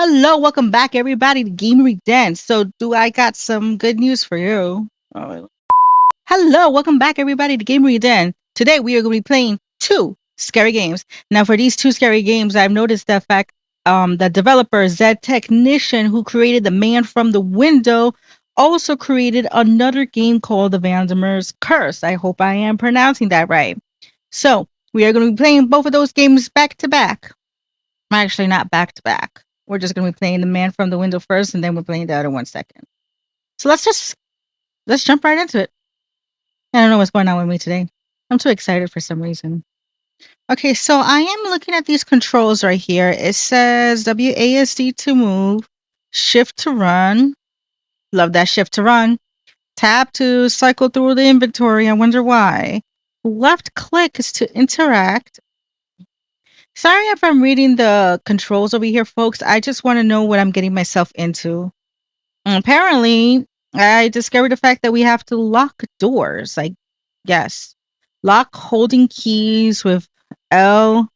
Hello, welcome back, everybody, to Gamery Den. So, do I got some good news for you? Hello, welcome back, everybody, to Gamery Den. Today, we are going to be playing two scary games. Now, for these two scary games, I've noticed the fact the developer Zed Technician, who created The Man from the Window, also created another game called TheManFromTheWindow. I hope I am pronouncing that right. So, we are going to be playing both of those games back to back. Actually, not back to back. We're just going to be playing The Man from the Window first, and then we're playing the other one second. So let's jump right into it. I don't know what's going on with me today. I'm too excited for some reason. Okay, so I am looking at these controls right here. It says WASD to move, shift to run. Love that shift to run. Tab to cycle through the inventory. I wonder why. Left click is to interact. Sorry if I'm reading the controls over here, folks. I just want to know what I'm getting myself into. Apparently, I discovered the fact that we have to lock doors. I guess. Lock holding keys with L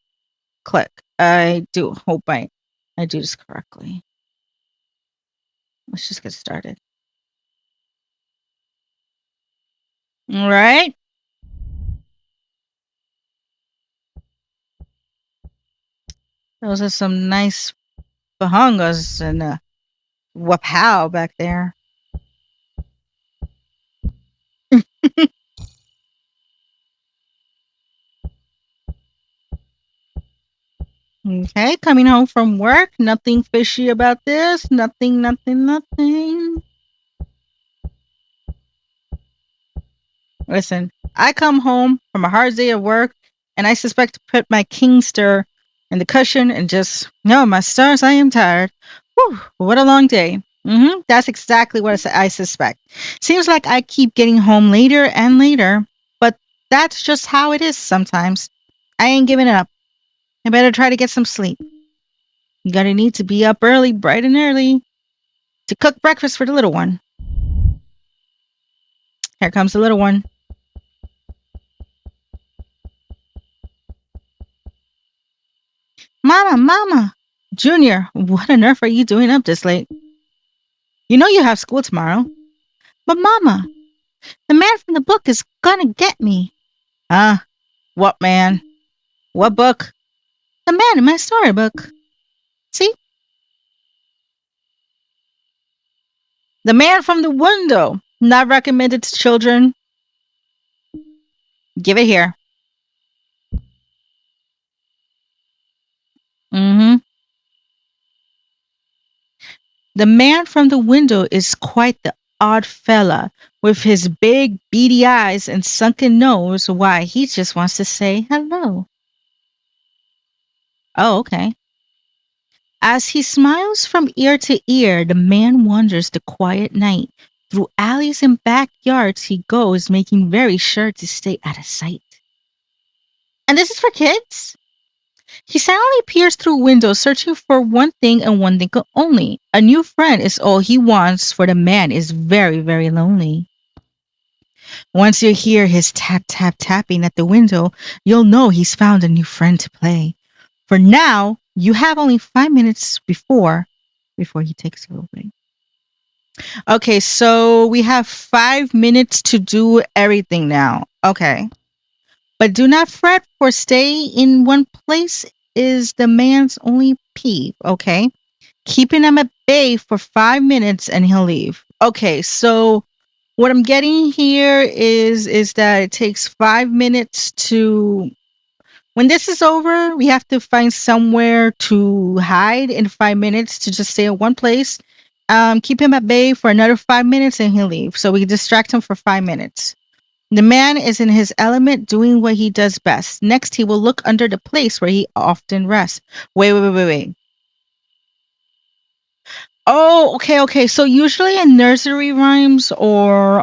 click. I do hope I do this correctly. Let's just get started. All right. Those are some nice bahongas and wapow back there. Okay, coming home from work. Nothing fishy about this. Nothing. Listen, I come home from a hard day of work, and I suspect to put my Kingster in the cushion and just, no, my stars, I am tired. Whew, what a long day. That's exactly what I suspect. Seems like I keep getting home later and later, but that's just how it is sometimes. I ain't giving it up. I better try to get some sleep. You gotta need to be up early, bright and early, to cook breakfast for the little one. Here comes the little one. Mama, Junior, what on earth are you doing up this late? You know you have school tomorrow. But Mama, the man from the book is gonna get me. What man? What book? The man in my storybook. See? The Man from the Window. Not recommended to children. Give it here. The man from the window is quite the odd fella, with his big beady eyes and sunken nose. Why, he just wants to say hello. Oh, okay. As he smiles from ear to ear, the man wanders the quiet night. Through alleys and backyards he goes, making very sure to stay out of sight. And this is for kids? He silently peers through windows, searching for one thing and one thing only. A new friend is all he wants, for the man is very, very lonely. Once you hear his tap, tap, tapping at the window, you'll know he's found a new friend to play. For now, you have only 5 minutes before he takes you away. Okay, so we have 5 minutes to do everything now. Okay. But do not fret, for stay in one place is the man's only peeve, okay? Keeping him at bay for 5 minutes and he'll leave. Okay, so what I'm getting here is that it takes 5 minutes to... When this is over, we have to find somewhere to hide in 5 minutes to just stay in one place. Keep him at bay for another 5 minutes and he'll leave. So we distract him for 5 minutes. The man is in his element, doing what he does best. Next, he will look under the place where he often rests. Wait. Oh, okay. So usually in nursery rhymes or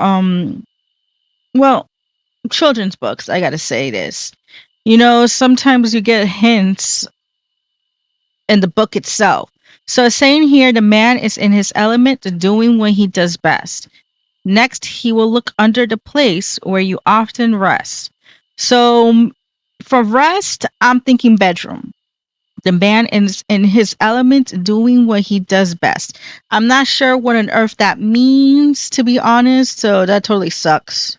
children's books, I gotta say this. You know, sometimes you get hints in the book itself. So saying here, the man is in his element, doing what he does best. Next, he will look under the place where you often rest. So for rest, I'm thinking bedroom. The man is in his element doing what he does best. I'm not sure what on earth that means, to be honest, so that totally sucks.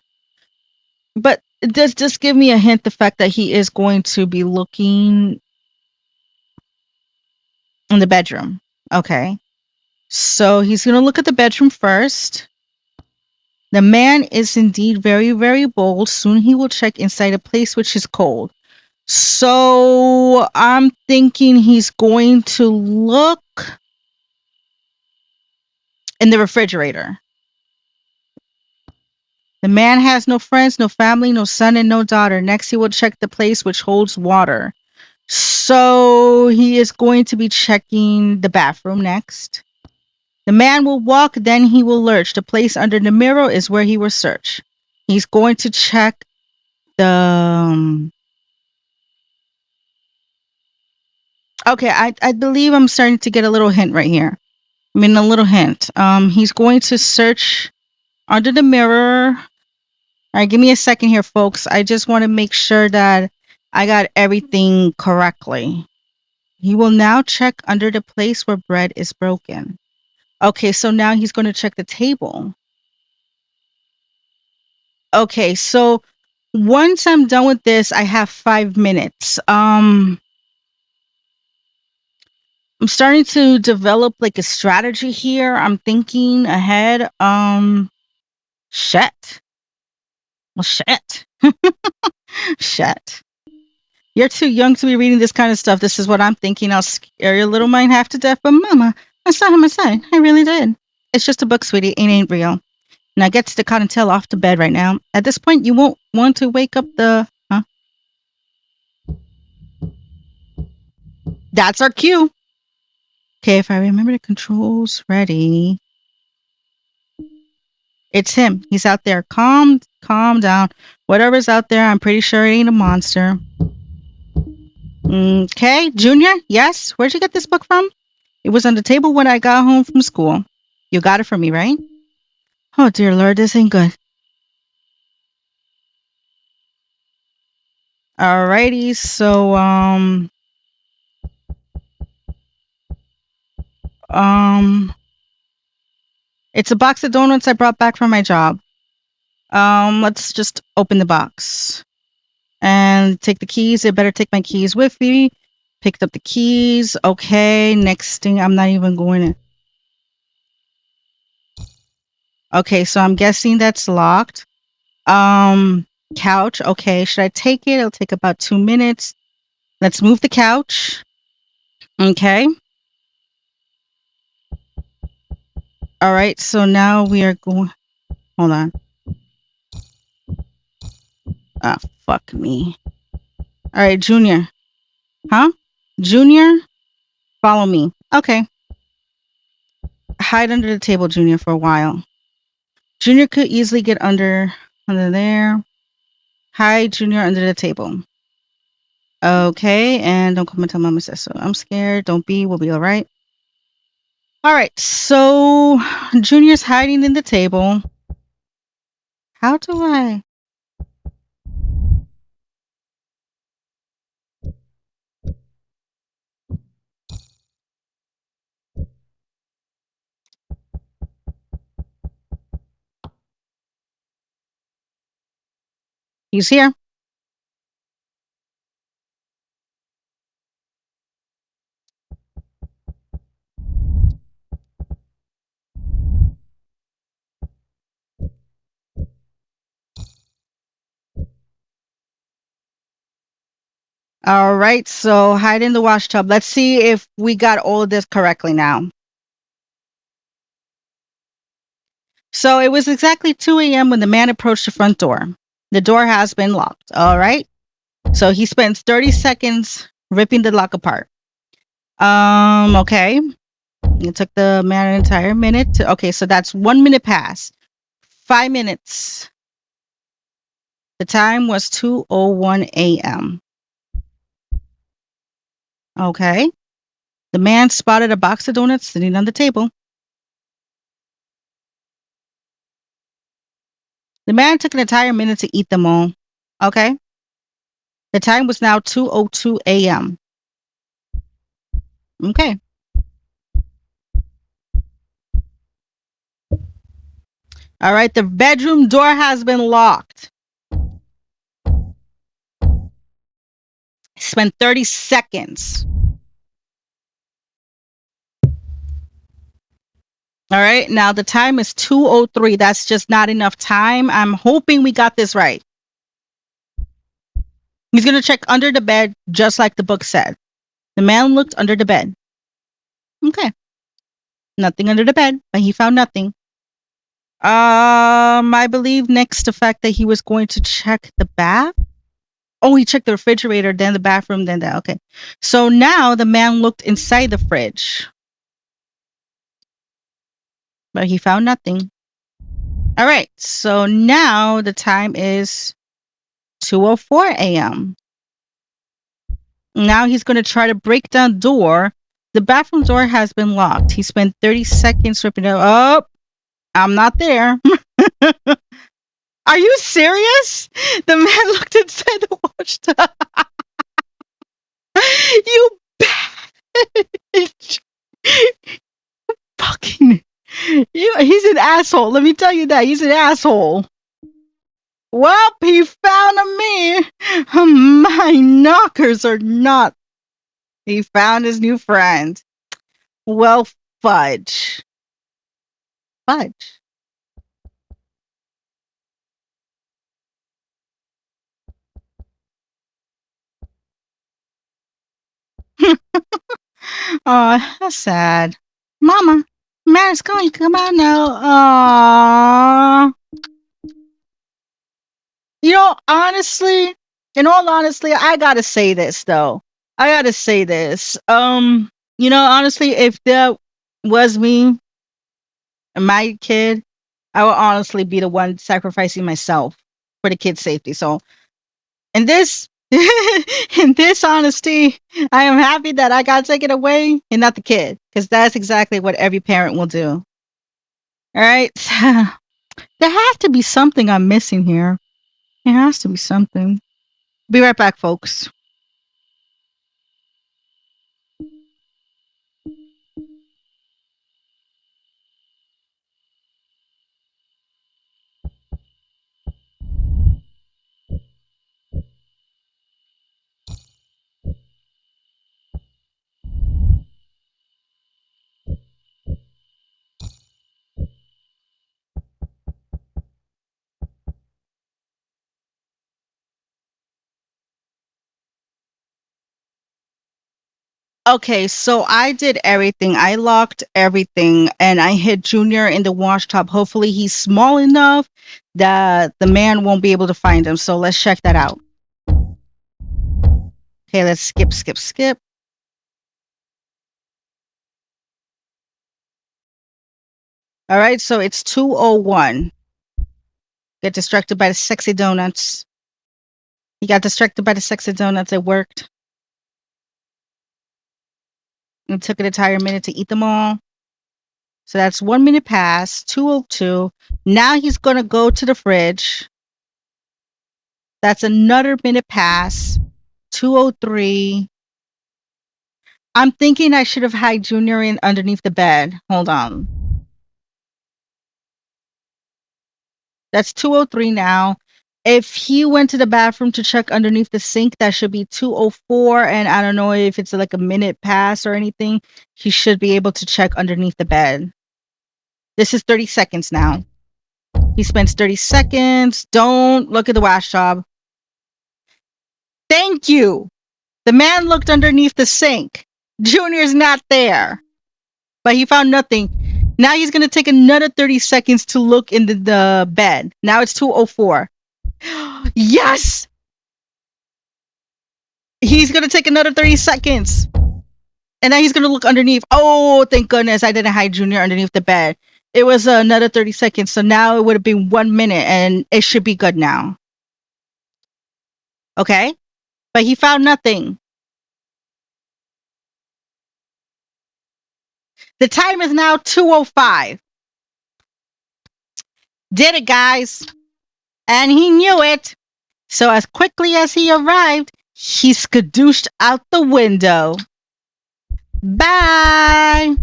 But does this give me a hint, the fact that he is going to be looking in the bedroom? Okay. So he's going to look at the bedroom first. The man is indeed very, very bold. Soon he will check inside a place which is cold. So I'm thinking he's going to look in the refrigerator. The man has no friends, no family, no son, and no daughter. Next, he will check the place which holds water. So he is going to be checking the bathroom next. The man will walk, then he will lurch. The place under the mirror is where he will search. He's going to check the... Okay, I believe I'm starting to get a little hint right here. I mean, a little hint. He's going to search under the mirror. All right, give me a second here, folks. I just want to make sure that I got everything correctly. He will now check under the place where bread is broken. Okay, so now he's going to check the table. Okay, so once I'm done with this, I have 5 minutes. I'm starting to develop like a strategy here. I'm thinking ahead. Shit. Well, shit. Shit. You're too young to be reading this kind of stuff. This is what I'm thinking. I'll scare your little mind half to death. But mama, I saw him inside. I really did. It's just a book, sweetie. It ain't real. Now get the cottontail off the bed right now. At this point, you won't want to wake up the... Huh? That's our cue. Okay, if I remember the controls ready... It's him. He's out there. Calm down. Whatever's out there, I'm pretty sure it ain't a monster. Okay, Junior? Yes? Where'd you get this book from? It was on the table when I got home from school. You got it from me, right? Oh, dear Lord, this ain't good. Alrighty, so, it's a box of donuts I brought back from my job. Let's just open the box. And take the keys. I better take my keys with me. Picked up the keys. Okay, next thing, I'm not even going to... Okay, so I'm guessing that's locked. Couch. Okay, should I take it? It'll take about 2 minutes. Let's move the couch. Okay. All right, so now we are going... Hold on. Ah, fuck me. All right, Junior. Huh? Junior? Follow me. Okay. Hide under the table, Junior, for a while. Junior could easily get under there. Hide Junior under the table. Okay, and don't come and tell Mama says so. I'm scared. Don't be. We'll be all right. All right, so Junior's hiding in the table. How do I... He's here. All right, so hide in the wash tub. Let's see if we got all of this correctly now. So it was exactly 2 a.m. when the man approached the front door. The door has been locked. All right. So he spends 30 seconds ripping the lock apart. Okay. It took the man an entire minute to... Okay, so that's 1 minute past. 5 minutes. The time was 2:01 a.m. Okay. The man spotted a box of donuts sitting on the table. The man took an entire minute to eat them all. Okay. The time was now 2:02 a.m. Okay. All right. The bedroom door has been locked. Spend 30 seconds. All right. Now the time is 2:03. That's just not enough time. I'm hoping we got this right. He's going to check under the bed, just like the book said. The man looked under the bed. Okay. Nothing under the bed, but he found nothing. I believe next the fact that he was going to check the bath. Oh, he checked the refrigerator, then the bathroom, then that. Okay. So now the man looked inside the fridge, but he found nothing. All right. So now the time is 2:04 a.m. Now he's going to try to break down the door. The bathroom door has been locked. He spent 30 seconds ripping it. Oh, I'm not there. Are you serious? The man looked inside the washtub. You bitch. Fucking. He's an asshole. Let me tell you that. He's an asshole. Well, he found me. My knockers are not. He found his new friend. Well, fudge. Fudge. Oh, that's sad. Mama, Mary's going to come out now. Aww. You know, honestly, in all honesty, I gotta say this though. I gotta say this. You know, honestly, if that was me and my kid, I would honestly be the one sacrificing myself for the kid's safety. So, in this, in this honesty, I am happy that I got taken away and not the kid, because that's exactly what every parent will do. All right, there has to be something I'm missing here. There has to be something. Be right back, folks. Okay, so I did everything. I locked everything and I hid Junior in the washtub. Hopefully he's small enough that the man won't be able to find him. So let's check that out. Okay, let's skip. All right, so it's 2:01. Get distracted by the sexy donuts. He got distracted by the sexy donuts. It worked. It took an entire minute to eat them all. So that's 1 minute past, 2:02. Now he's going to go to the fridge. That's another minute past, 2:03. I'm thinking I should have hid Junior in underneath the bed. Hold on. That's 2:03 now. If he went to the bathroom to check underneath the sink, that should be 2:04. And I don't know if it's like a minute pass or anything. He should be able to check underneath the bed. This is 30 seconds now. He spends 30 seconds. Don't look at the wash job. Thank you. The man looked underneath the sink. Junior's not there. But he found nothing. Now he's going to take another 30 seconds to look in the bed. Now it's 2:04. Yes! He's going to take another 30 seconds. And now he's going to look underneath. Oh, thank goodness I didn't hide Junior underneath the bed. It was another 30 seconds. So now it would have been 1 minute and it should be good now. Okay? But he found nothing. The time is now 2:05. Did it, guys. And he knew it. So as quickly as he arrived, he skadooshed out the window. Bye!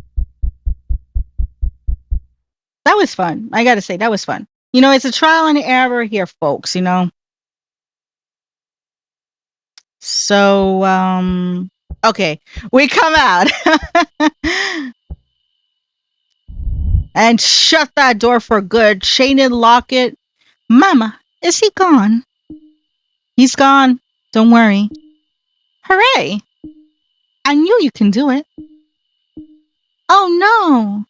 That was fun. I gotta say, that was fun. You know, it's a trial and error here, folks, you know? So, okay, we come out. And shut that door for good. Chain and lock it. Mama, is he gone? He's gone. Don't worry. Hooray! I knew you can do it. Oh no!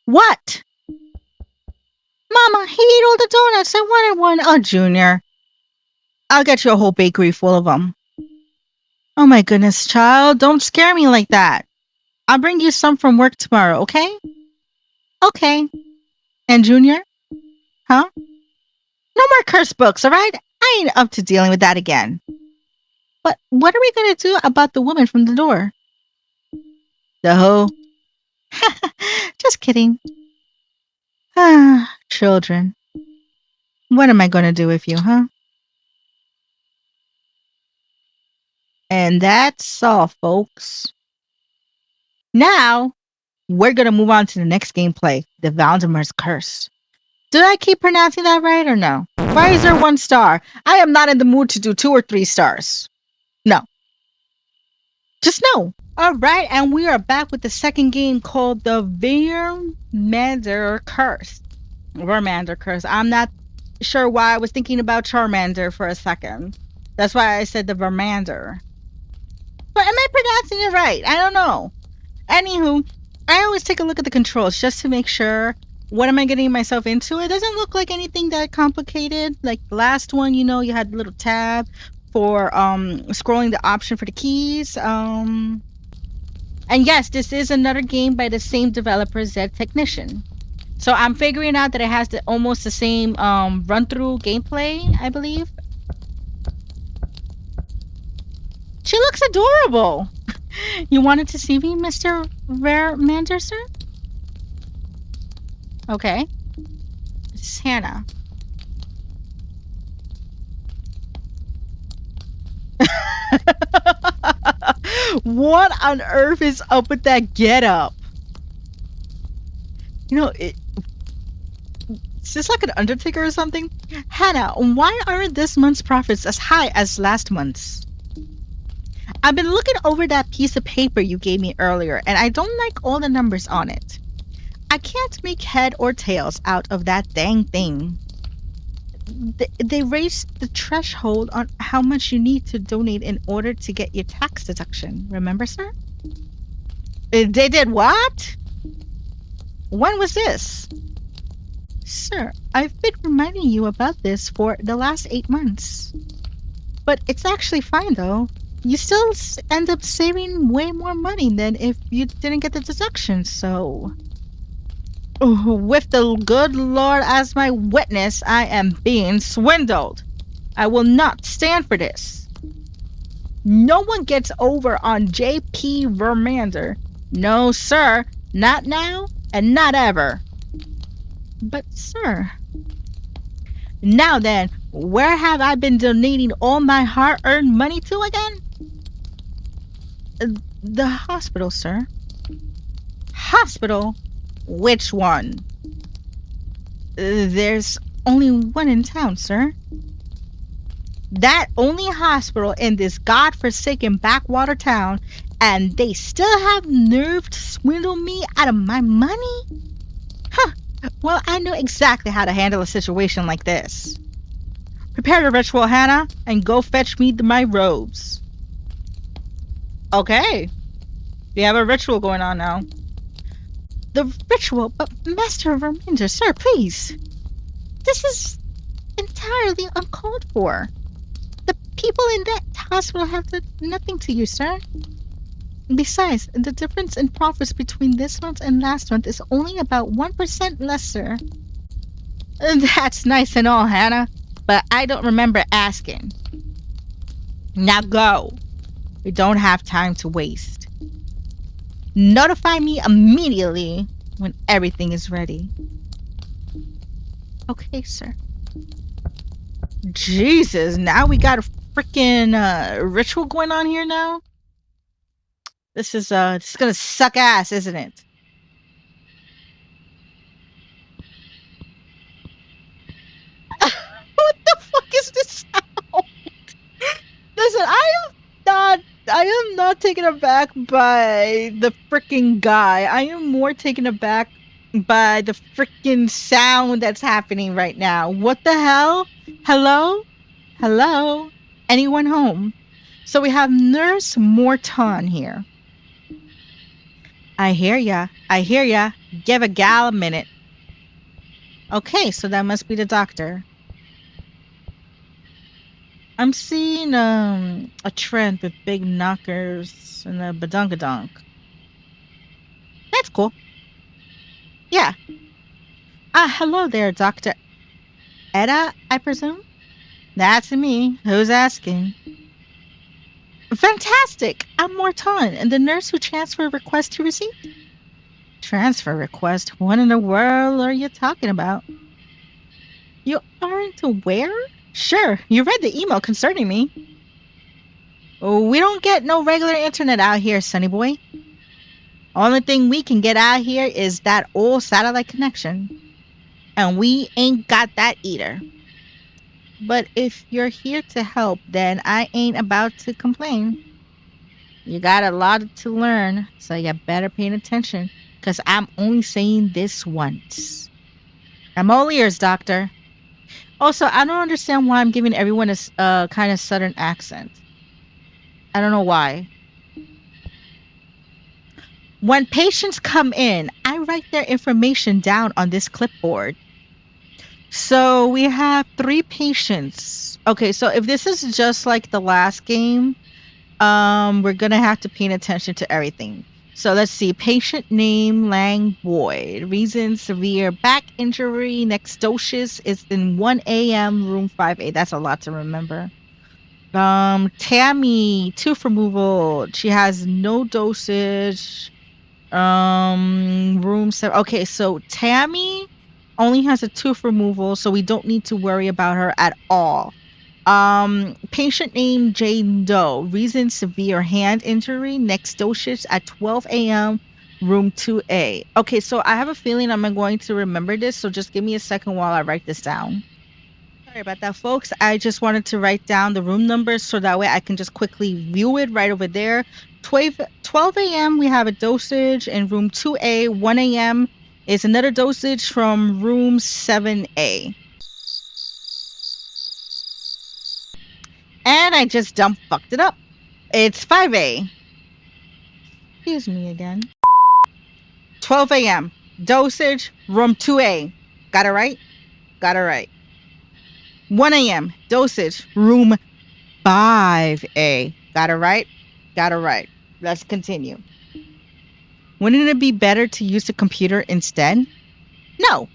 What? Mama, he ate all the donuts. I wanted one. Oh, Junior. I'll get you a whole bakery full of them. Oh my goodness, child. Don't scare me like that. I'll bring you some from work tomorrow, okay? Okay. And Junior? Huh? No more curse books, alright? I ain't up to dealing with that again. But what are we gonna do about the woman from the door? The hoe? Just kidding. Ah, children. What am I gonna do with you, huh? And that's all, folks. Now, we're gonna move on to the next gameplay, the VermanderCurse. Did I keep pronouncing that right or no? Why is there 1 star? I am not in the mood to do 2 or 3 stars. No. Just no. Alright, and we are back with the second game called the VermanderCurse. VermanderCurse. I'm not sure why I was thinking about Charmander for a second. That's why I said the Vermander. But am I pronouncing it right? I don't know. Anywho, I always take a look at the controls just to make sure what am I getting myself into. It doesn't look like anything that complicated. Like the last one, you know, you had a little tab for scrolling the option for the keys. And yes, this is another game by the same developer, Zed Technician. So I'm figuring out that it has almost the same run-through gameplay, I believe. She looks adorable. You wanted to see me, Mr. Vermander, sir? Okay. It's Hannah. What on earth is up with that getup? You know, it's just like an Undertaker or something. Hannah, why aren't this month's profits as high as last month's? I've been looking over that piece of paper you gave me earlier, and I don't like all the numbers on it. I can't make head or tails out of that dang thing. They raised the threshold on how much you need to donate in order to get your tax deduction. Remember, sir? They did what? When was this? Sir, I've been reminding you about this for the last 8 months. But it's actually fine, though. You still end up saving way more money than if you didn't get the deduction, so... With the good Lord as my witness, I am being swindled. I will not stand for this. No one gets over on J.P. Vermander. No, sir. Not now and not ever. But, sir... Now then, where have I been donating all my hard-earned money to again? The hospital, sir. Hospital? Which one? There's only one in town, sir. That only hospital in this godforsaken backwater town, and they still have nerve to swindle me out of my money? Huh. Well, I know exactly how to handle a situation like this. Prepare your ritual, Hannah, and go fetch me my robes. Okay. We have a ritual going on now. The ritual? But Master Vermander, sir, please. This is entirely uncalled for. The people in that hospital have done nothing to you, sir. Besides, the difference in profits between this month and last month is only about 1% less, sir. That's nice and all, Hannah, but I don't remember asking. Now go. We don't have time to waste. Notify me immediately when everything is ready. Okay, sir. Jesus, now we got a freaking ritual going on here now? This is gonna suck ass, isn't it? What the fuck is this sound? Listen, I am not taken aback by the freaking guy. I am more taken aback by the freaking sound that's happening right now. What the hell? Hello? Hello? Anyone home? So we have Nurse Morton here. I hear ya. I hear ya. Give a gal a minute. Okay, so that must be the doctor. I'm seeing a trend with big knockers and a badunkadonk. That's cool. Yeah. Hello there, Dr. Etta, I presume? That's me. Who's asking? Fantastic! I'm Morton, and the nurse who transfer request to receipt. Transfer request? What in the world are you talking about? You aren't aware? Sure, you read the email concerning me. Oh, we don't get no regular internet out here, sonny boy. Only thing we can get out here is that old satellite connection. And we ain't got that either. But if you're here to help, then I ain't about to complain. You got a lot to learn, so you better pay attention, because I'm only saying this once. I'm all ears, doctor. Also, I don't understand why I'm giving everyone a kind of southern accent. I don't know why. When patients come in, I write their information down on this clipboard. So we have 3 patients. Okay, so if this is just like the last game, we're gonna have to pay attention to everything. So let's see. Patient name Lang Boyd. Reason severe back injury. Next dosage is in 1 a.m. room 5A. That's a lot to remember. Tammy, tooth removal. She has no dosage. Room 7. Okay, so Tammy only has a tooth removal, so we don't need to worry about her at all. Patient name Jane Doe. Reason severe hand injury. Next dosage at 12 a.m. room 2A. Okay, so I have a feeling I'm going to remember this, so just give me a second while I write this down. Sorry about that, folks. I just wanted to write down the room numbers so that way I can just quickly view it right over there. 12 a.m. we have a dosage in room 2A. 1 a.m. is another dosage from room 7A. And I just fucked it up. It's 5A. Excuse me again. 12 a.m. Dosage, room 2A. Got it right? Got it right. 1 a.m. Dosage, room 5A. Got it right? Got it right. Let's continue. Wouldn't it be better to use the computer instead? No.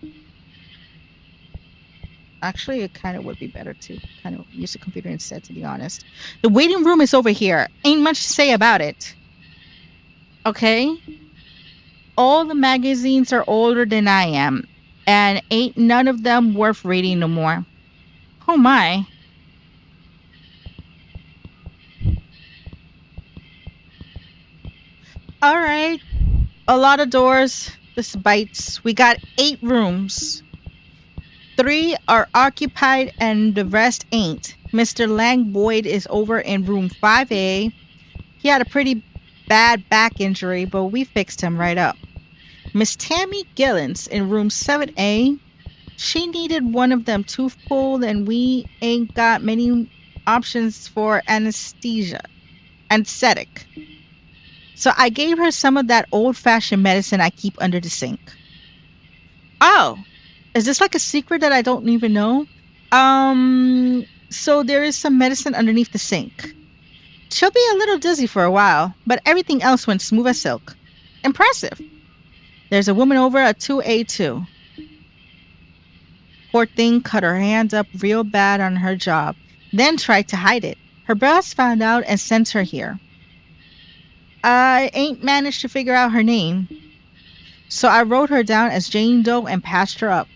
Actually, it kind of would be better to kind of use the computer instead, to be honest. The waiting room is over here. Ain't much to say about it. Okay? All the magazines are older than I am, and ain't none of them worth reading no more. Oh my. All right. A lot of doors. This bites. We got 8 rooms. 3 are occupied and the rest ain't. Mr. Lang Boyd is over in room 5A. He had a pretty bad back injury, but we fixed him right up. Miss Tammy Gillens in room 7A. She needed one of them tooth pulled, and we ain't got many options for anesthetic. So I gave her some of that old-fashioned medicine I keep under the sink. Oh, is this like a secret that I don't even know? So there is some medicine underneath the sink. She'll be a little dizzy for a while, but everything else went smooth as silk. Impressive. There's a woman over at 2A2. Poor thing cut her hand up real bad on her job, then tried to hide it. Her boss found out and sent her here. I ain't managed to figure out her name, so I wrote her down as Jane Doe and passed her up.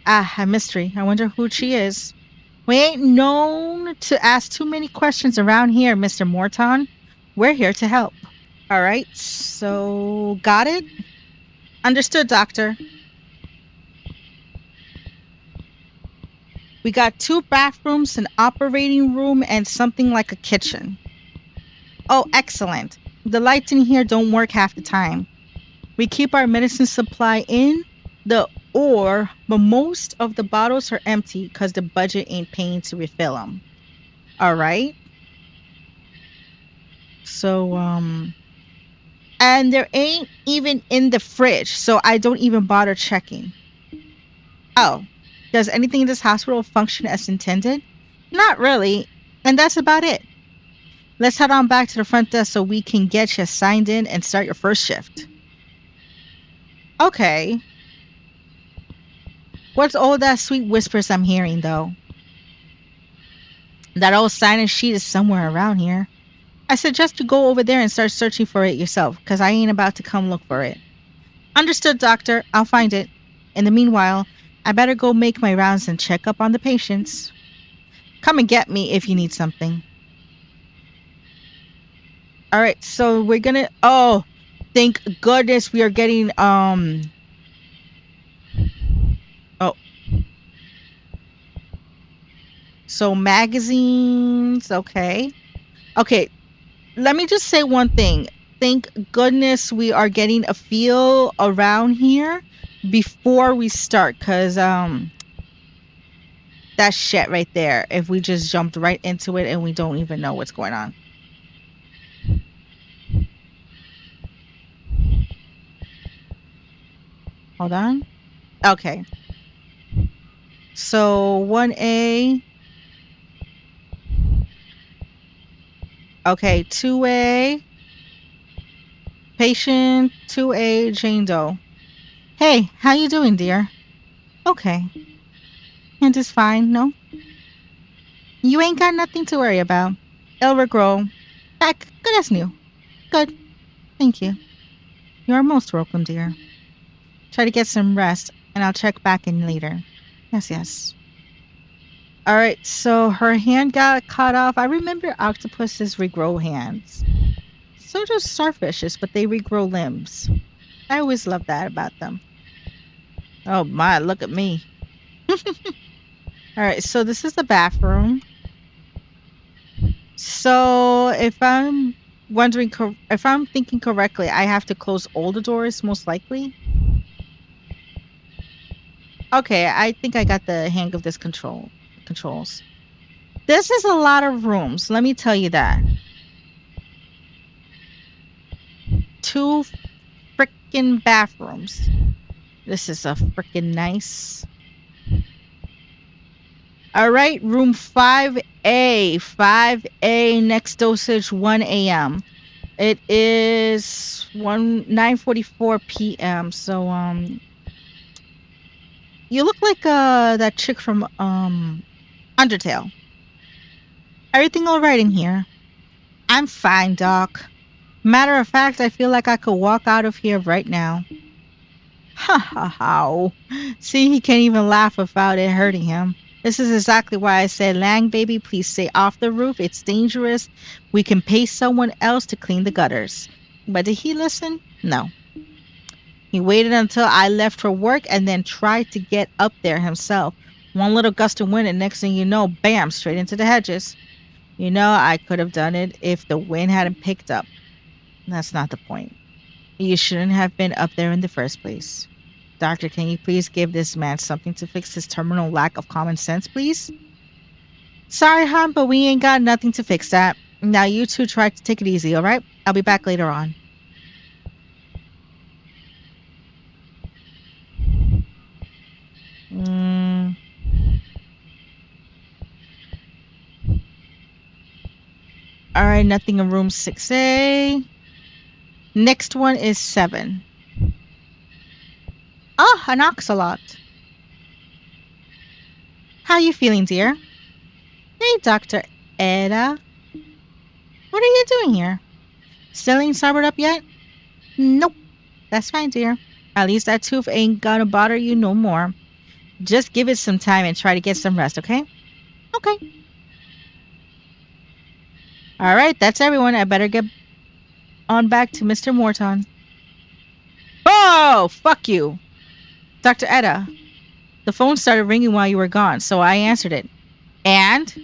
A mystery. I wonder who she is. We ain't known to ask too many questions around here, Mr. Morton. We're here to help. All right, so got it? Understood, doctor. We got 2 bathrooms, an operating room, and something like a kitchen. Oh, excellent. The lights in here don't work half the time. We keep our medicine supply in the ore, but most of the bottles are empty because the budget ain't paying to refill them. All right. So, and there ain't even in the fridge, so I don't even bother checking. Oh, does anything in this hospital function as intended? Not really. And that's about it. Let's head on back to the front desk so we can get you signed in and start your first shift. Okay. What's all that sweet whispers I'm hearing, though? That old sign-in sheet is somewhere around here. I suggest you go over there and start searching for it yourself, because I ain't about to come look for it. Understood, doctor. I'll find it. In the meanwhile, I better go make my rounds and check up on the patients. Come and get me if you need something. All right, so we're gonna... Oh, thank goodness we are getting... Oh. So magazines, okay. Okay, let me just say one thing. Thank goodness we are getting a feel around here before we start, because that shit right there, if we just jumped right into it and we don't even know what's going on. Hold on. Okay. So 1A. Okay, 2A. Patient 2A, Jane Doe. Hey, how you doing, dear? Okay. And it's fine, no? You ain't got nothing to worry about. It'll regrow. Back, good as new. Good. Thank you. You are most welcome, dear. Try to get some rest, and I'll check back in later. Yes, yes. Alright, so her hand got cut off. I remember octopuses regrow hands. So do starfishes, but they regrow limbs. I always love that about them. Oh my, look at me. Alright, so this is the bathroom. So if I'm wondering, if I'm thinking correctly, I have to close all the doors, most likely. Okay, I think I got the hang of this controls. This is a lot of rooms, let me tell you that. 2 freaking bathrooms. This is a freaking nice. All right, room 5A. 5A, next dosage 1 a.m. It is 9:44 p.m. So you look like that chick from Undertale. Everything all right in here? I'm fine, Doc. Matter of fact, I feel like I could walk out of here right now. Ha ha ha. See, he can't even laugh without it hurting him. This is exactly why I said, Lang, baby, please stay off the roof. It's dangerous. We can pay someone else to clean the gutters. But did he listen? No. He waited until I left for work and then tried to get up there himself. One little gust of wind and next thing you know, bam, straight into the hedges. You know, I could have done it if the wind hadn't picked up. That's not the point. You shouldn't have been up there in the first place. Doctor, can you please give this man something to fix his terminal lack of common sense, please? Sorry, hon, but we ain't got nothing to fix that. Now you two try to take it easy, alright? I'll be back later on. Alright, nothing in room 6A. Next one is 7. Oh, an oxalot. How you feeling, dear? Hey, Dr. Eda. What are you doing here? Still ain't sobered up yet? Nope. That's fine, dear. At least that tooth ain't gonna bother you no more. Just give it some time and try to get some rest, okay? Okay. Alright, that's everyone. I better get... on back to Mr. Morton. Oh, fuck you. Dr. Etta, the phone started ringing while you were gone, so I answered it. And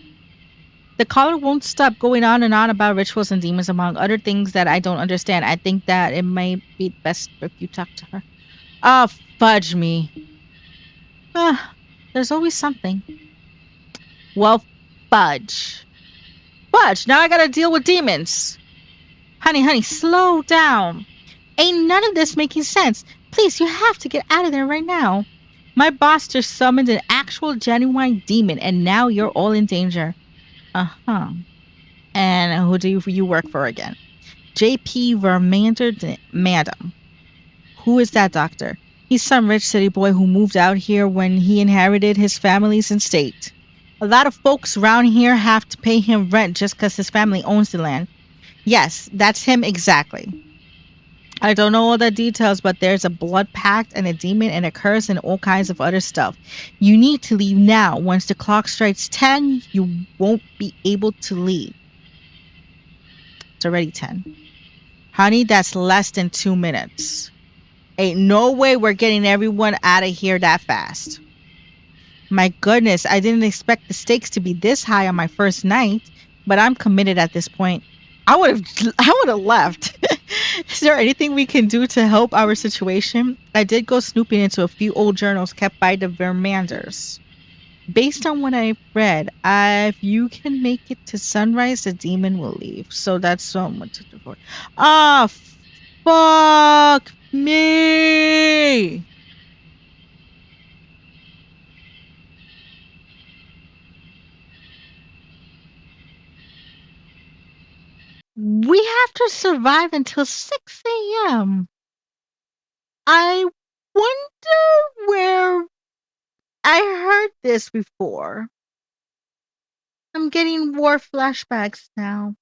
the caller won't stop going on and on about rituals and demons, among other things that I don't understand. I think that it may be best if you talk to her. Ah, fudge me. Ah, there's always something. Well, fudge. Fudge, now I gotta deal with demons. Honey, slow down. Ain't none of this making sense. Please, you have to get out of there right now. My boss just summoned an actual genuine demon, and now you're all in danger. Uh-huh. And who do you work for again? J.P. Vermander, madam. Who is that doctor? He's some rich city boy who moved out here when he inherited his family's estate. A lot of folks around here have to pay him rent just because his family owns the land. Yes, that's him exactly. I don't know all the details, but there's a blood pact and a demon and a curse and all kinds of other stuff. You need to leave now. Once the clock strikes 10, you won't be able to leave. It's already 10. Honey, that's less than 2 minutes. Ain't no way we're getting everyone out of here that fast. My goodness, I didn't expect the stakes to be this high on my first night, but I'm committed at this point. I would have left. Is there anything we can do to help our situation? I did go snooping into a few old journals kept by the Vermanders. Based on what I've read, if you can make it to sunrise, the demon will leave. So that's so much to do. Ah, fuck me! We have to survive until 6 a.m. I wonder where I heard this before. I'm getting war flashbacks now.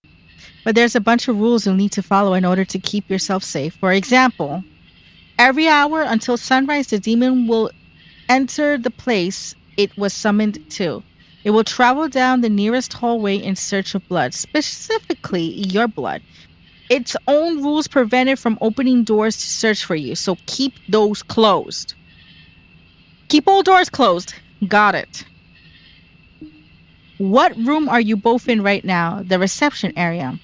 But there's a bunch of rules you'll need to follow in order to keep yourself safe. For example, every hour until sunrise, the demon will enter the place it was summoned to. It will travel down the nearest hallway in search of blood, specifically your blood. Its own rules prevent it from opening doors to search for you, so keep those closed. Keep all doors closed. Got it. What room are you both in right now? The reception area.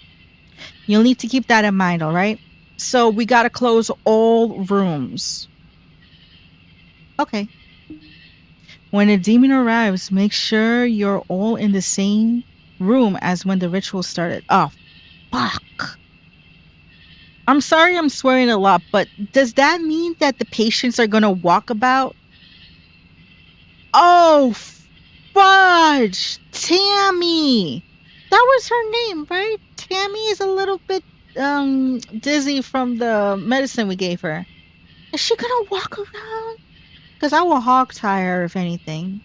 You'll need to keep that in mind, all right? So we gotta close all rooms. Okay. When a demon arrives, make sure you're all in the same room as when the ritual started. Oh, fuck. I'm sorry I'm swearing a lot, but does that mean that the patients are gonna walk about? Oh, fudge! Tammy! That was her name, right? Tammy is a little bit dizzy from the medicine we gave her. Is she gonna walk around? Because I will hog tie her if anything.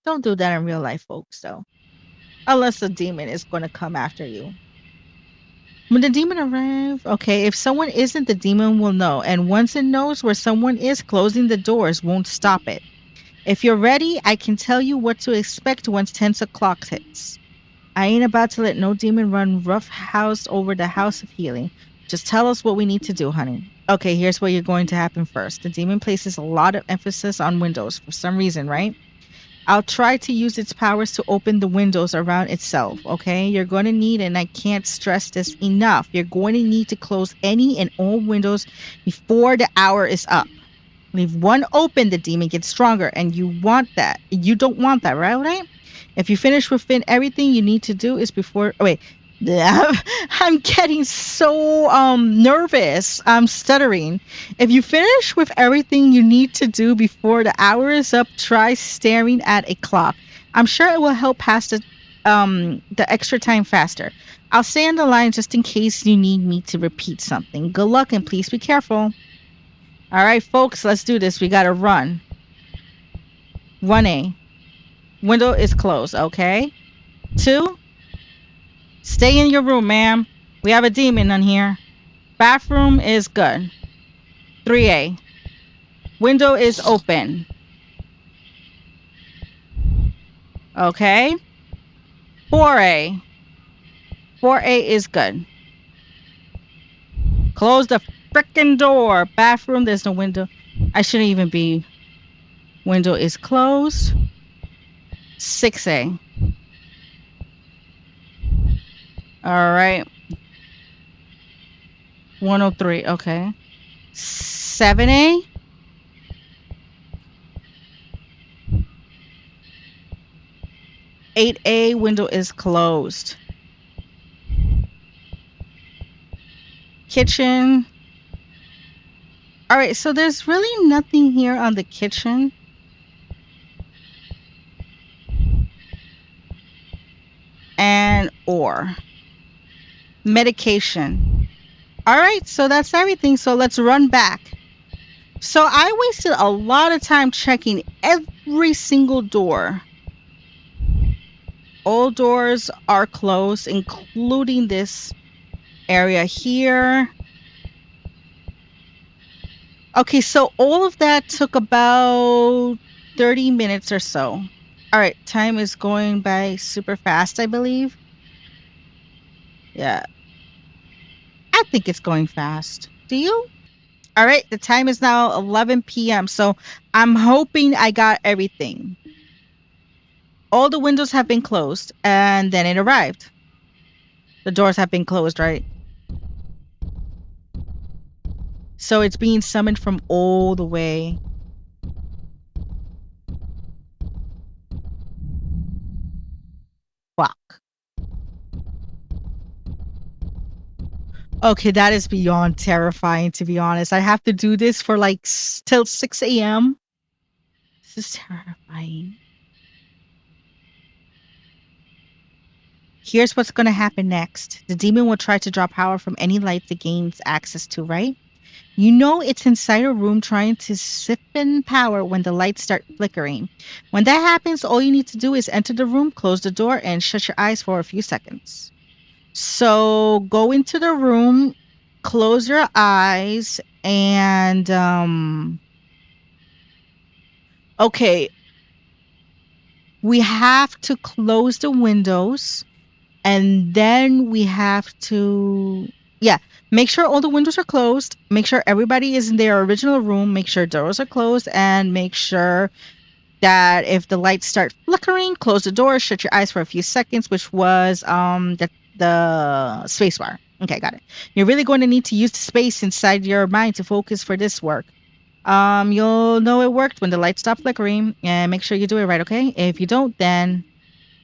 Don't do that in real life, folks, though. Unless the demon is gonna come after you. When the demon arrives, okay, if someone isn't, the demon will know. And once it knows where someone is, closing the doors won't stop it. If you're ready, I can tell you what to expect once 10 o'clock hits. I ain't about to let no demon run rough house over the house of healing. Just tell us what we need to do, honey. Okay, here's what you're going to happen first. The demon places a lot of emphasis on windows for some reason, right? I'll try to use its powers to open the windows around itself, okay? You're going to need, and I can't stress this enough, you're going to need to close any and all windows before the hour is up. Leave one open, the demon gets stronger, and you want that. You don't want that, right? If you finish within everything you need to do is before... Oh, wait. I'm getting so nervous. I'm stuttering. If you finish with everything you need to do before the hour is up, try staring at a clock. I'm sure it will help pass the extra time faster. I'll stay on the line just in case you need me to repeat something. Good luck and please be careful. All right, folks, let's do this. We gotta run. 1A. Window is closed, okay? 2. Stay in your room, ma'am. We have a demon in here. Bathroom is good. 3A. Window is open. Okay? 4A. 4A is good. Close the frickin' door. Bathroom, there's no window. I shouldn't even be. Window is closed. 6A. All right. 103. Okay. 7A. 8A, window is closed. Kitchen. All right, so there's really nothing here on the kitchen. And or medication. All right, so that's everything. So let's run back. So I wasted a lot of time checking every single door. All doors are closed, including this area here. Okay, so all of that took about 30 minutes or so. All right, time is going by super fast, I believe. Yeah. I think it's going fast. Do you? All right, the time is now 11 p.m. So I'm hoping I got everything. All the windows have been closed, and then it arrived. The doors have been closed, right? So it's being summoned from all the way. Fuck. Okay, that is beyond terrifying, to be honest. I have to do this for like till 6 a.m. This is terrifying. Here's what's going to happen next. The demon will try to draw power from any light it gains access to, right? You know it's inside a room trying to sip in power when the lights start flickering. When that happens, all you need to do is enter the room, close the door, and shut your eyes for a few seconds. So go into the room, close your eyes, and okay. We have to close the windows, and then we have to make sure all the windows are closed, make sure everybody is in their original room, make sure doors are closed, and make sure that if the lights start flickering, close the door, shut your eyes for a few seconds, which was the space bar. Okay, got it. You're really going to need to use the space inside your mind to focus for this work. You'll know it worked when the lights stop flickering, and make sure you do it right, okay? If you don't, then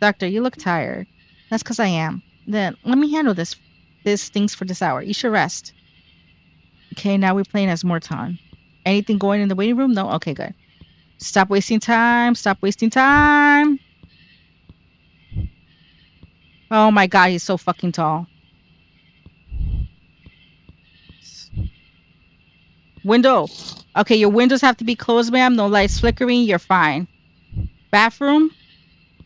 Doctor, you look tired. That's because I am. Then let me handle this things for this hour. You should rest. Okay, now we're playing as Morton. Anything going in the waiting room? No? Okay, good. Stop wasting time. Stop wasting time. Oh my god, he's so fucking tall. Window. Okay, your windows have to be closed, ma'am. No lights flickering. You're fine. Bathroom.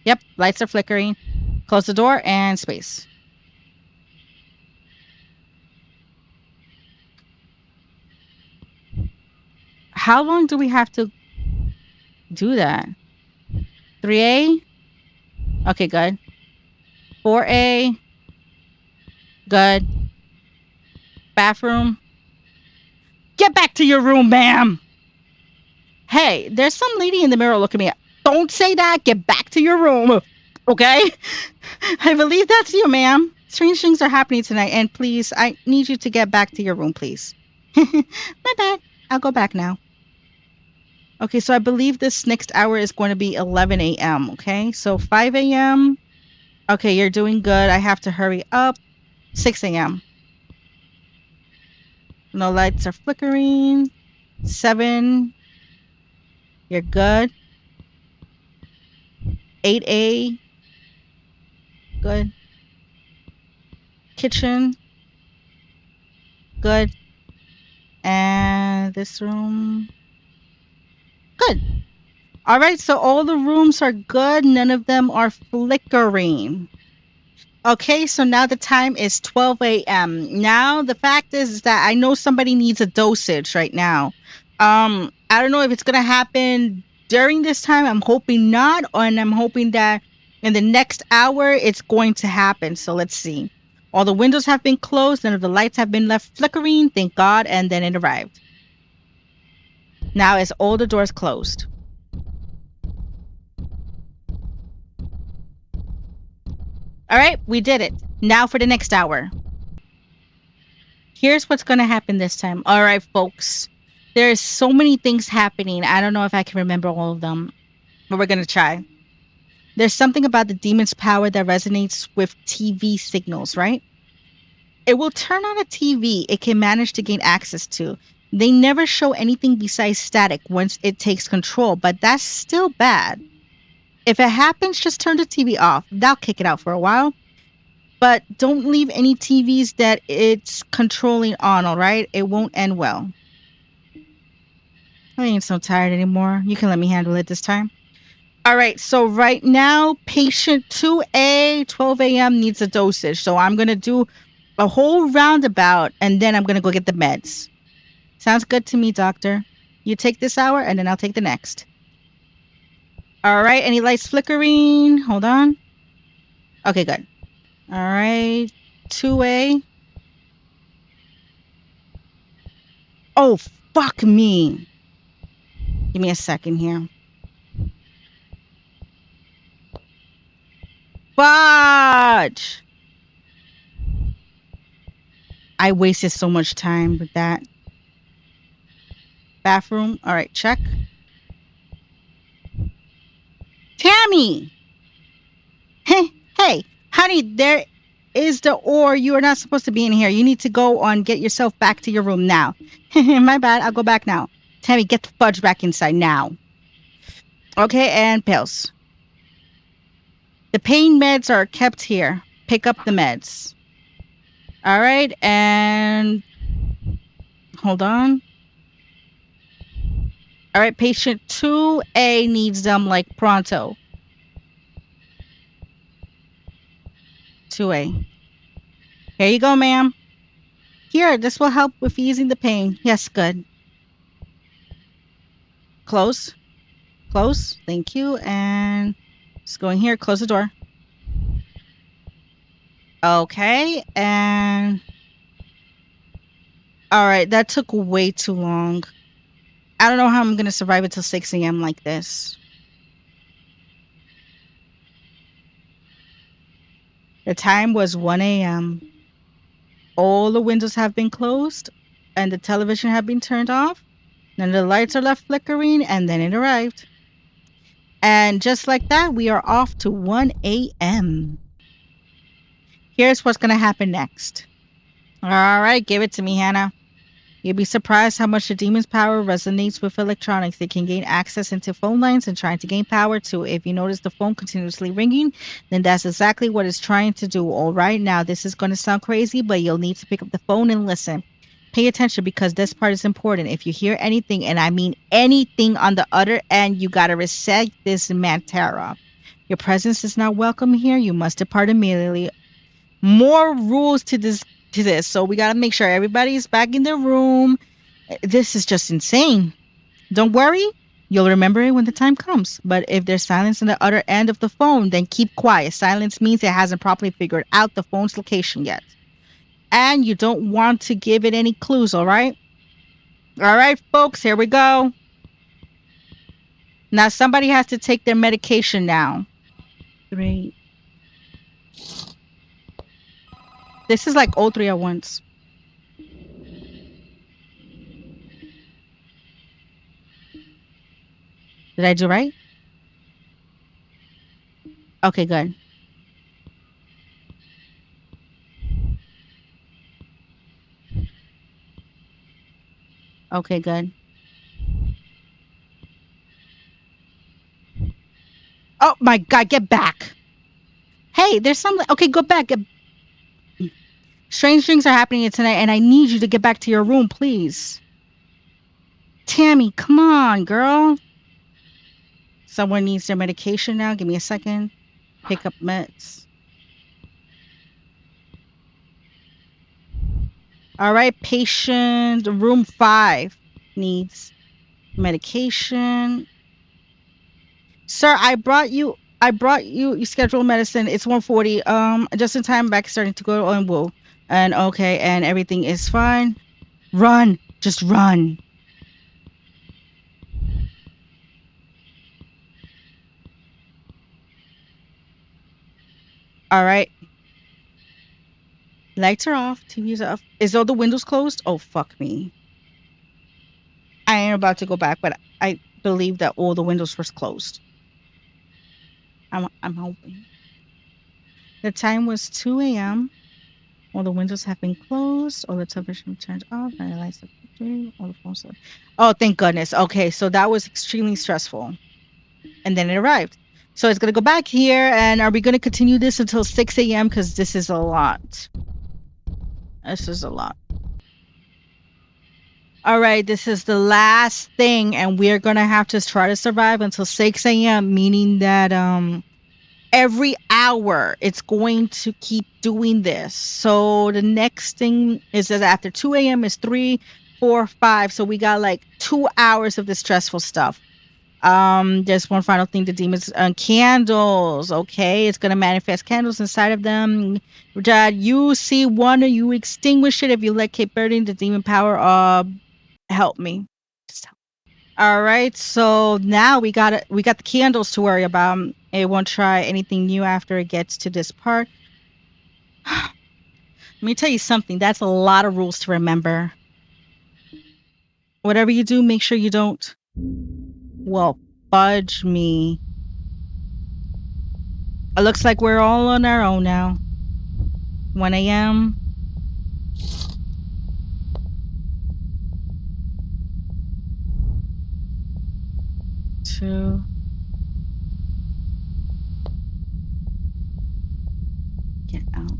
Yep, lights are flickering. Close the door and space. How long do we have to do that? 3A? Okay, good. 4A? Good. Bathroom? Get back to your room, ma'am! Hey, there's some lady in the mirror looking at me. Don't say that. Get back to your room. Okay? I believe that's you, ma'am. Strange things are happening tonight, and please, I need you to get back to your room, please. My bad. I'll go back now. Okay, so I believe this next hour is going to be 11 a.m., okay? So 5 a.m. Okay, you're doing good. I have to hurry up. 6 a.m. No lights are flickering. 7. You're good. 8A. Good. Kitchen. Good. And this room. Good. All right, so all the rooms are good. None of them are flickering. Okay, so now the time is 12 a.m. Now, the fact is that I know somebody needs a dosage right now. I don't know if it's going to happen during this time. I'm hoping not, and I'm hoping that in the next hour it's going to happen. So let's see. All the windows have been closed, none of the lights have been left flickering, thank God, and then it arrived. Now is all the doors closed. All right, we did it. Now for the next hour. Here's what's going to happen this time. All right, folks. There's so many things happening. I don't know if I can remember all of them, but we're going to try. There's something about the demon's power that resonates with TV signals, right? It will turn on a TV it can manage to gain access to. They never show anything besides static once it takes control, but that's still bad. If it happens, just turn the TV off. That'll kick it out for a while. But don't leave any TVs that it's controlling on, all right? It won't end well. I ain't so tired anymore. You can let me handle it this time. All right, so right now, patient 2A, 12 a.m. needs a dosage. So I'm going to do a whole roundabout, and then I'm going to go get the meds. Sounds good to me, doctor. You take this hour, and then I'll take the next. All right, any lights flickering? Hold on. Okay, good. All right, 2A. Oh, fuck me. Give me a second here. Fudge! I wasted so much time with that. Bathroom. All right, check. Tammy! Hey, honey, there is the ore. You are not supposed to be in here. You need to go on, get yourself back to your room now. My bad. I'll go back now. Tammy, get the fudge back inside now. Okay, and pills. The pain meds are kept here. Pick up the meds. All right, and hold on. All right, patient 2A needs them like pronto. 2A. Here you go, ma'am. Here, this will help with easing the pain. Yes, good. Close. Close. Thank you. And just go in here. Close the door. Okay. And all right, that took way too long. I don't know how I'm going to survive until 6 a.m. like this. The time was 1 a.m. All the windows have been closed and the television have been turned off. Then the lights are left flickering, and then it arrived. And just like that, we are off to 1 a.m. Here's what's going to happen next. All right, give it to me, Hannah. You'll be surprised how much the demon's power resonates with electronics. They can gain access into phone lines and trying to gain power too. If you notice the phone continuously ringing, then that's exactly what it's trying to do. All right, now this is going to sound crazy, but you'll need to pick up the phone and listen. Pay attention because this part is important. If you hear anything, and I mean anything on the other end, you got to reset this Mantera. Your presence is not welcome here. You must depart immediately. More rules to this. So we got to make sure everybody's back in their room. This is just insane. Don't worry. You'll remember it when the time comes. But if there's silence on the other end of the phone, then keep quiet. Silence means it hasn't properly figured out the phone's location yet. And you don't want to give it any clues, all right? All right, folks, here we go. Now somebody has to take their medication now. 3. This is like all 3 at once. Did I do right? Okay, good. Okay, good. Oh my God, get back. Hey, there's something. Okay, go back. Strange things are happening tonight, and I need you to get back to your room, please. Tammy, come on, girl. Someone needs their medication now. Give me a second. Pick up meds. All right, patient room 5 needs medication. Sir, I brought you I brought you scheduled medicine. It's 1:40. Just in time. Back starting to go on wool. And okay, and everything is fine. Run, just run. All right. Lights are off. TV's off. Is all the windows closed? Oh fuck me. I ain't about to go back, but I believe that all the windows were closed. I'm hoping. The time was 2 a.m. All the windows have been closed. All the television turned off. And the lights are dim. All the phones. Oh, thank goodness. Okay, so that was extremely stressful. And then it arrived. So it's gonna go back here. And are we gonna continue this until 6 a.m.? Because this is a lot. This is a lot. All right, this is the last thing, and we're gonna have to try to survive until 6 a.m. Meaning that every hour it's going to keep doing this. So the next thing is that after 2 a.m. is 3, 4, 5. So we got like 2 hours of this stressful stuff. There's one final thing. The demons candles. Okay, it's gonna manifest candles inside of them. Dad, you see one, or you extinguish it. If you let keep burning, the demon power. Help me. Just help. All right, so now we got the candles to worry about. It won't try anything new after it gets to this part. Let me tell you something. That's a lot of rules to remember. Whatever you do, make sure you don't. Well, fudge me. It looks like we're all on our own now. 1 a.m. Two. Get out.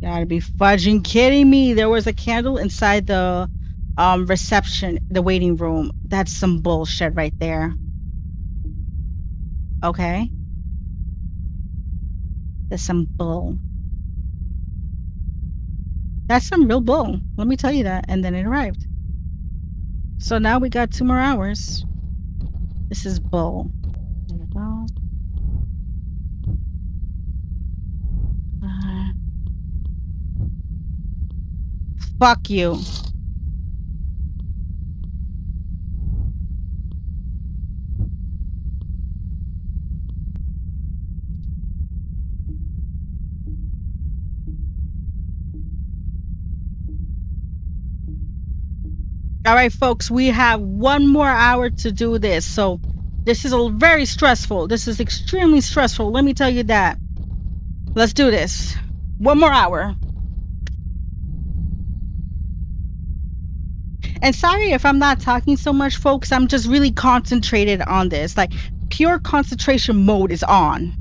Gotta be fudging kidding me. There was a candle inside the reception, the waiting room. That's some bullshit right there. Okay. That's some bull. That's some real bull. Let me tell you that. And then it arrived. So now we got 2 more hours. This is bull. There we go. Fuck you. All right, folks, we have 1 more hour to do this. So this is very stressful. This is extremely stressful. Let me tell you that. Let's do this. 1 more hour. And sorry if I'm not talking so much, folks. I'm just really concentrated on this. Like, pure concentration mode is on.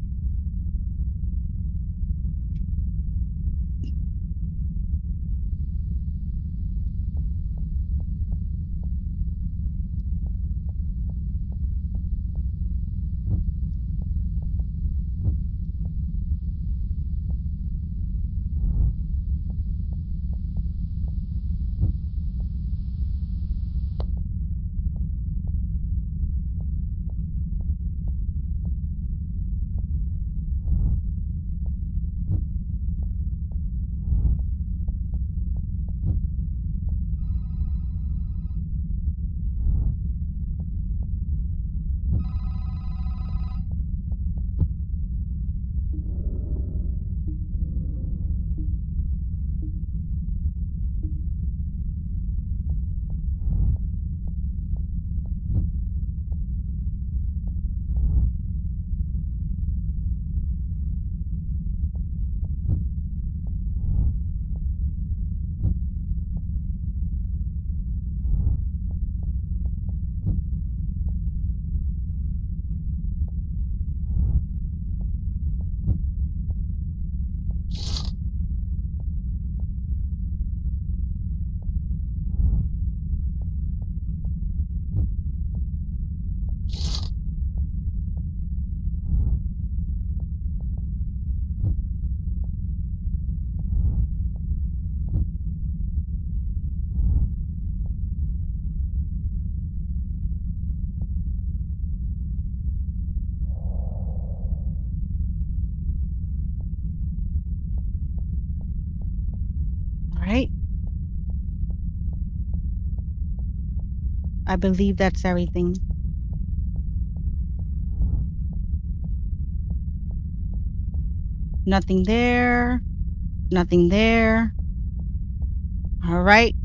All right. I believe that's everything. Nothing there. Nothing there. All right.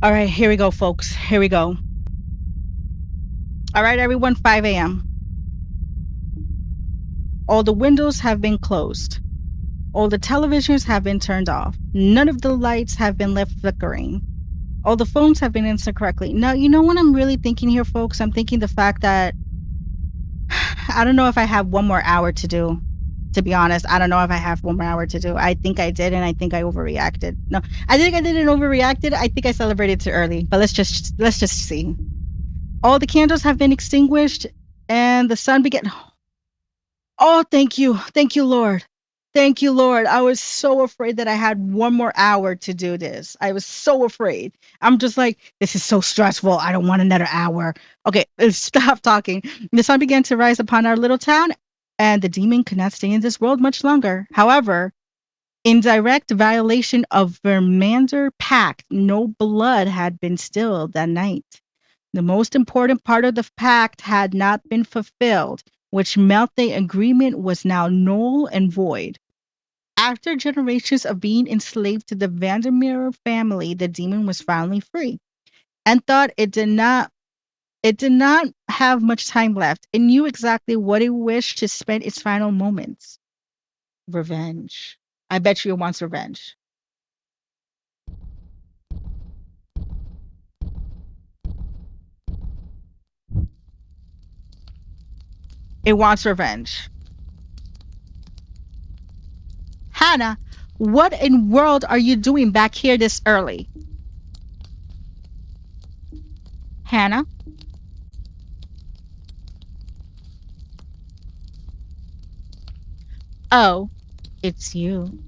All right. Here we go, folks. Here we go. All right, everyone. 5 a.m. All the windows have been closed. All the televisions have been turned off. None of the lights have been left flickering. All the phones have been answered correctly. Now, you know what I'm really thinking here, folks? I'm thinking the fact that I don't know if I have one more hour to do. To be honest, I don't know if I have one more hour to do. I think I did, and I think I overreacted. No, I think I didn't overreacted. I think I celebrated too early. But let's just see. All the candles have been extinguished, and the sun began. Oh, thank you, Lord. Thank you, Lord. I was so afraid that I had one more hour to do this. I was so afraid. I'm just like, this is so stressful. I don't want another hour. Okay, stop talking. The sun began to rise upon our little town, and the demon could not stay in this world much longer. However, in direct violation of Vermander Pact, no blood had been spilled that night. The most important part of the pact had not been fulfilled, which meant the agreement was now null and void. After generations of being enslaved to the Vandermeer family, the demon was finally free and thought it did not have much time left. It knew exactly what it wished to spend its final moments. Revenge. I bet you it wants revenge. It wants revenge. Hannah, what in world are you doing back here this early? Hannah? Oh, it's you.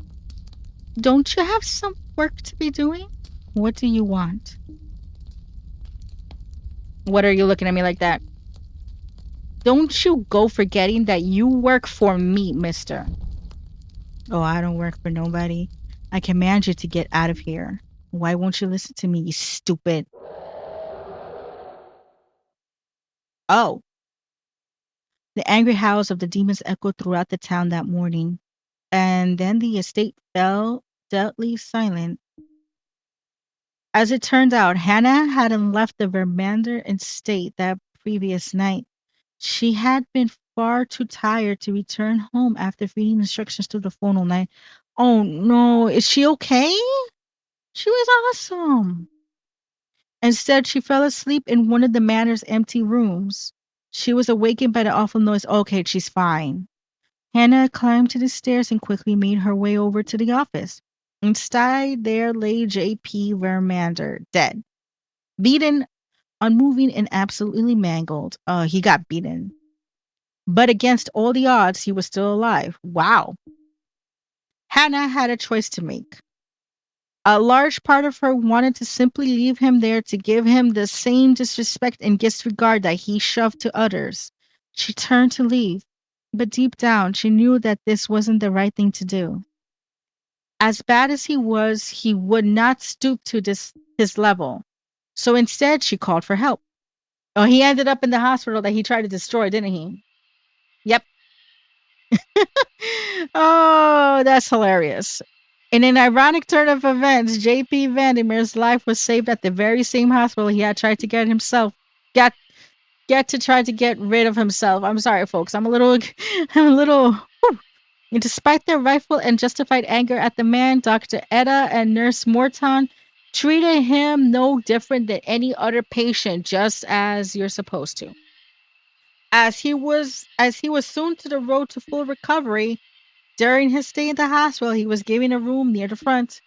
Don't you have some work to be doing? What do you want? What are you looking at me like that? Don't you go forgetting that you work for me, mister. Oh, I don't work for nobody. I command you to get out of here. Why won't you listen to me, you stupid? Oh. The angry howls of the demons echoed throughout the town that morning, and then the estate fell deadly silent. As it turned out, Hannah hadn't left the Vermander estate that previous night. She had been far too tired to return home after feeding instructions to the phone all night. Oh no, is she okay? She was awesome. Instead, she fell asleep in one of the manor's empty rooms. She was awakened by the awful noise. Okay, she's fine. Hannah climbed to the stairs and quickly made her way over to the office. Inside there lay J.P. Vermander, dead, beaten, unmoving, and absolutely mangled. He got beaten. But against all the odds, he was still alive. Wow. Hannah had a choice to make. A large part of her wanted to simply leave him there to give him the same disrespect and disregard that he shoved to others. She turned to leave, but deep down, she knew that this wasn't the right thing to do. As bad as he was, he would not stoop to his level. So instead, she called for help. Oh, he ended up in the hospital that he tried to destroy, didn't he? Yep. Oh, that's hilarious. In an ironic turn of events, J.P. Vandermeer's life was saved at the very same hospital he had tried to get himself. Get to try to get rid of himself. I'm sorry, folks. I'm a little. Whew. And despite their rightful and justified anger at the man, Dr. Etta and Nurse Morton treated him no different than any other patient, just as you're supposed to. As he was soon to the road to full recovery, during his stay in the hospital, he was given a room near the front.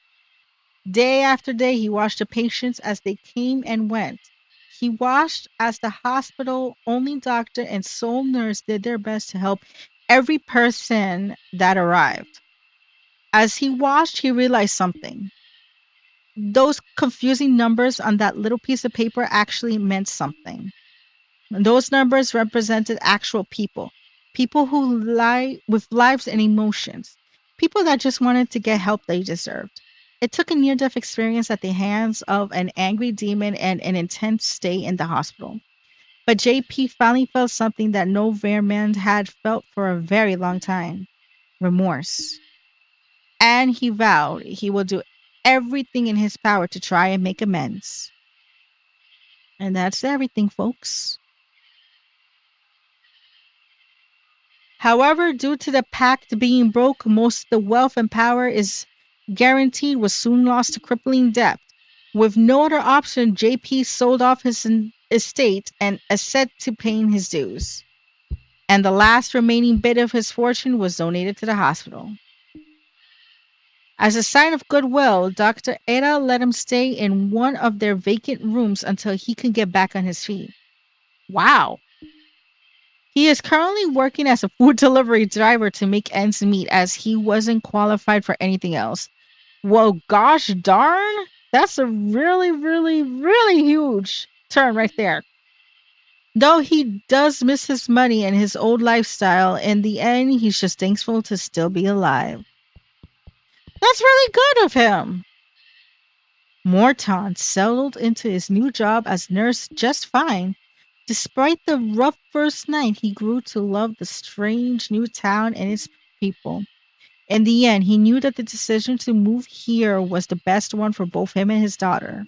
Day after day, he watched the patients as they came and went. He watched as the hospital only doctor and sole nurse did their best to help every person that arrived. As he watched, he realized something. Those confusing numbers on that little piece of paper actually meant something. Those numbers represented actual people, people who lie with lives and emotions, people that just wanted to get help they deserved. It took a near-death experience at the hands of an angry demon and an intense stay in the hospital. But JP finally felt something that no Verman had felt for a very long time: remorse. And he vowed he will do everything in his power to try and make amends. And that's everything, folks. However, due to the pact being broke, most of the wealth and power is guaranteed was soon lost to crippling debt. With no other option, JP sold off his estate and set to paying his dues. And the last remaining bit of his fortune was donated to the hospital. As a sign of goodwill, Dr. Ada let him stay in one of their vacant rooms until he could get back on his feet. Wow. He is currently working as a food delivery driver to make ends meet as he wasn't qualified for anything else. Well, gosh darn, that's a really, really, really huge turn right there. Though he does miss his money and his old lifestyle, in the end, he's just thankful to still be alive. That's really good of him. Morton settled into his new job as nurse just fine. Despite the rough first night, he grew to love the strange new town and its people. In the end, he knew that the decision to move here was the best one for both him and his daughter.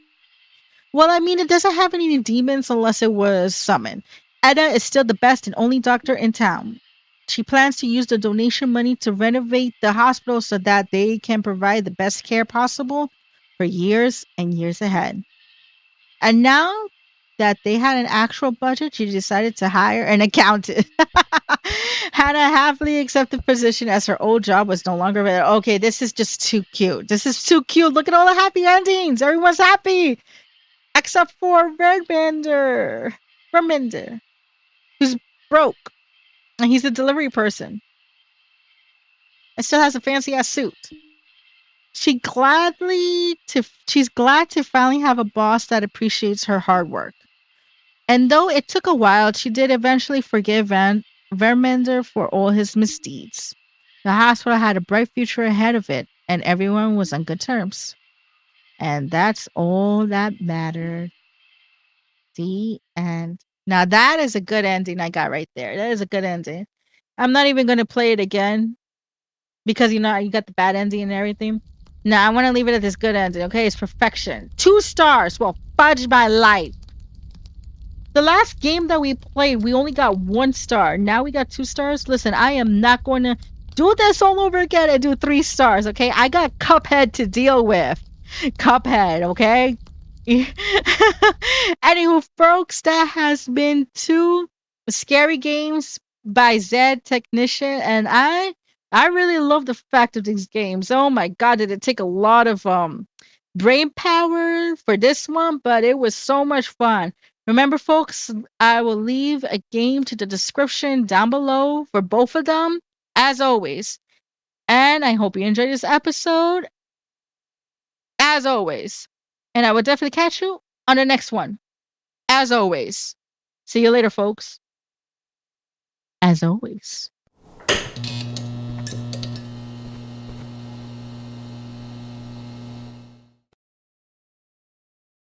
Well, I mean, it doesn't have any demons unless it was summoned. Edda is still the best and only doctor in town. She plans to use the donation money to renovate the hospital so that they can provide the best care possible for years and years ahead. And now that they had an actual budget, she decided to hire an accountant. Hannah happily accepted the position as her old job was no longer there. Okay, this is just too cute. This is too cute. Look at all the happy endings. Everyone's happy. Except for Vermander, who's broke. And he's a delivery person. And still has a fancy ass suit. She's glad to finally have a boss that appreciates her hard work. And though it took a while, she did eventually forgive Vermander for all his misdeeds. The hospital had a bright future ahead of it, and everyone was on good terms. And that's all that mattered. The end. Now that is a good ending I got right there. That is a good ending. I'm not even going to play it again because you got the bad ending and everything. No, I want to leave it at this good ending. Okay, it's perfection. 2 stars. Well, fudge my life. The last game that we played, we only got 1 star. Now we got 2 stars. Listen, I am not going to do this all over again and do 3 stars. Okay, I got Cuphead to deal with. Cuphead, okay? Anywho, folks, that has been two scary games by Zed Technician, and I really love the fact of these games. Oh my god, did it take a lot of brain power for this one, but it was so much fun. Remember, folks, I will leave a game to the description down below for both of them, as always. And I hope you enjoyed this episode, as always. And I will definitely catch you on the next one, as always. See you later, folks. As always.